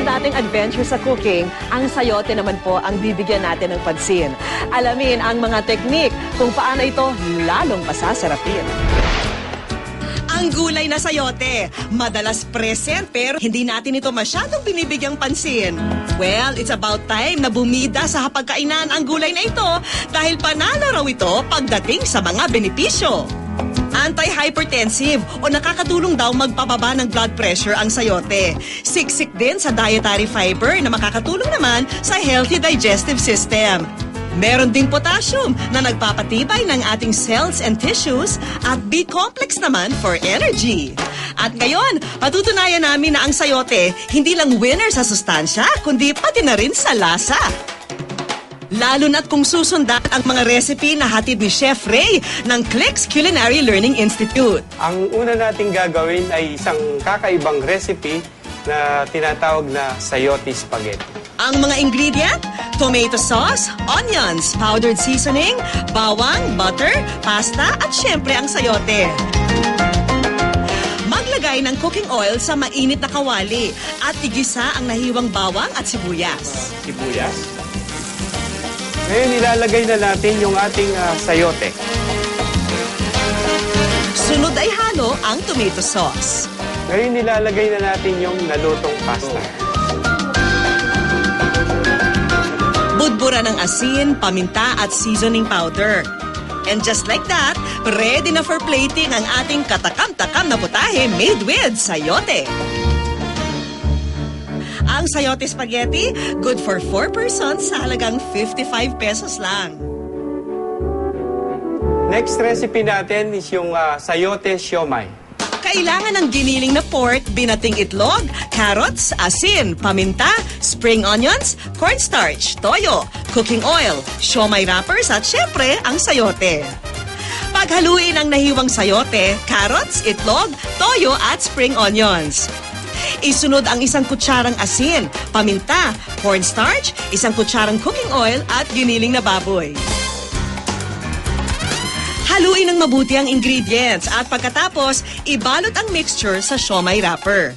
Susunod nating adventure sa cooking, ang sayote naman po ang bibigyan natin ng pansin. Alamin ang mga teknik kung paano ito lalong pasasarapin. Ang gulay na sayote, madalas present pero hindi natin ito masyadong binibigyang pansin. Well, it's about time na bumida sa hapagkainan ang gulay na ito dahil panalo raw ito pagdating sa mga benepisyo. Anti-hypertensive o nakakatulong daw magpababa ng blood pressure ang sayote. Siksik din sa dietary fiber na makakatulong naman sa healthy digestive system. Meron ding potassium na nagpapatibay ng ating cells and tissues at B-complex naman for energy. At ngayon, patutunayan namin na ang sayote hindi lang winner sa sustansya, kundi pati na rin sa lasa. Lalo na't kung susundan ang mga recipe na hatid ni Chef Ray ng Clicks Culinary Learning Institute. Ang una nating gagawin ay isang kakaibang recipe na tinatawag na sayote spaghetti. Ang mga ingredient, tomato sauce, onions, powdered seasoning, bawang, butter, pasta at syempre ang sayote. Maglagay ng cooking oil sa mainit na kawali at igisa ang nahiwang bawang at sibuyas. Sibuyas. Ngayon ilalagay na natin yung ating sayote. Sunod ay halo ang tomato sauce. Ngayon ilalagay na natin yung nalutong pasta. Budbura ng asin, paminta at seasoning powder. And just like that, ready na for plating ang ating katakam-takam na putahe made with sayote. Ang sayote spaghetti, good for 4 persons sa halagang 55 pesos lang. Next recipe natin is yung sayote siomai. Kailangan ng giniling na pork, binating itlog, carrots, asin, paminta, spring onions, cornstarch, toyo, cooking oil, siomai wrappers at syempre ang sayote. Paghaluin ang nahiwang sayote, carrots, itlog, toyo at spring onions. Isunod ang isang kutsarang asin, paminta, cornstarch, isang kutsarang cooking oil at giniling na baboy. Haluin ng mabuti ang ingredients at pagkatapos, ibalot ang mixture sa siomai wrapper.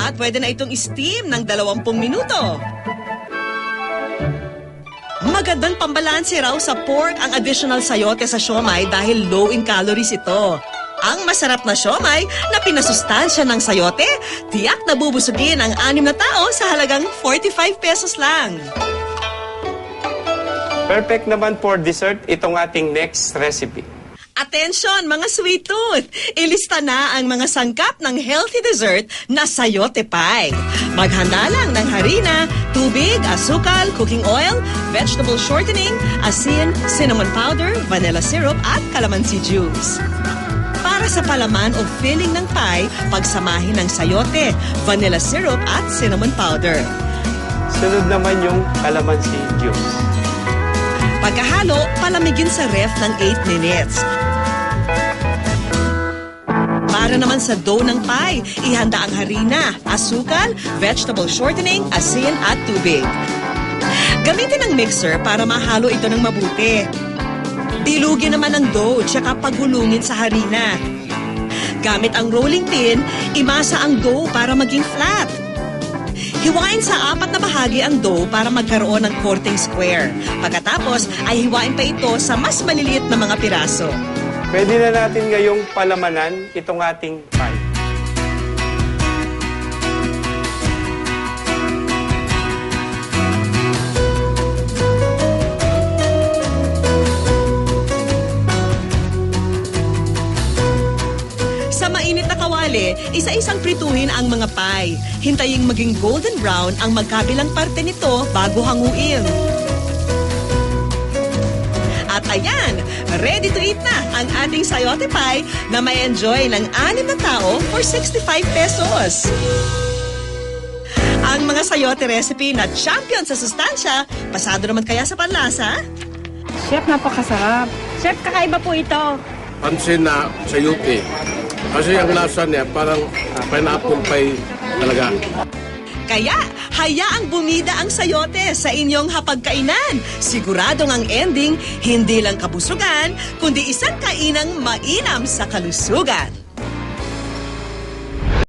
At pwede na itong steam ng 20 minuto. Magandang pambalanse raw sa pork ang additional sayote sa siomai dahil low in calories ito. Ang masarap na siomai na pinasustansya ng sayote, tiyak na bubusugin ang 6 na tao sa halagang 45 pesos lang. Perfect naman for dessert itong ating next recipe. Attention mga sweet tooth! Ilista na ang mga sangkap ng healthy dessert na sayote pie. Maghanda lang ng harina, tubig, asukal, cooking oil, vegetable shortening, asin, cinnamon powder, vanilla syrup at calamansi juice. Para sa palaman o filling ng pie, pagsamahin ng sayote, vanilla syrup at cinnamon powder. Sunod naman yung calamansi juice. Pagkahalo, palamigin sa ref ng 8 minutes. Para naman sa dough ng pie, ihanda ang harina, asukal, vegetable shortening, asin at tubig. Gamitin ang mixer para mahalo ito ng mabuti. Bilugin naman ang dough tsaka paghulungin sa harina. Gamit ang rolling pin, imasa ang dough para maging flat. Hiwain sa 4 na bahagi ang dough para magkaroon ng korteng square. Pagkatapos ay hiwain pa ito sa mas maliliit na mga piraso. Pwede na natin ngayong palamanan itong ating pie. Sa mainit na kawali, isa-isang prituhin ang mga pie. Hintaying maging golden brown ang magkabilang parte nito bago hanguin. At ayan, ready to eat na ang ating sayote pie na may enjoy ng 6 na tao for 65 pesos. Ang mga sayote recipe na champion sa sustansya, pasado naman kaya sa panlasa? Chef, napakasarap. Chef, kakaiba po ito. Pansin na sayote. Kasi ang lasa niya parang pineapple pie talaga. Kaya, hayaang bumida ang sayote sa inyong hapagkainan. Siguradong ang ending, hindi lang kabusugan, kundi isang kainang mainam sa kalusugan.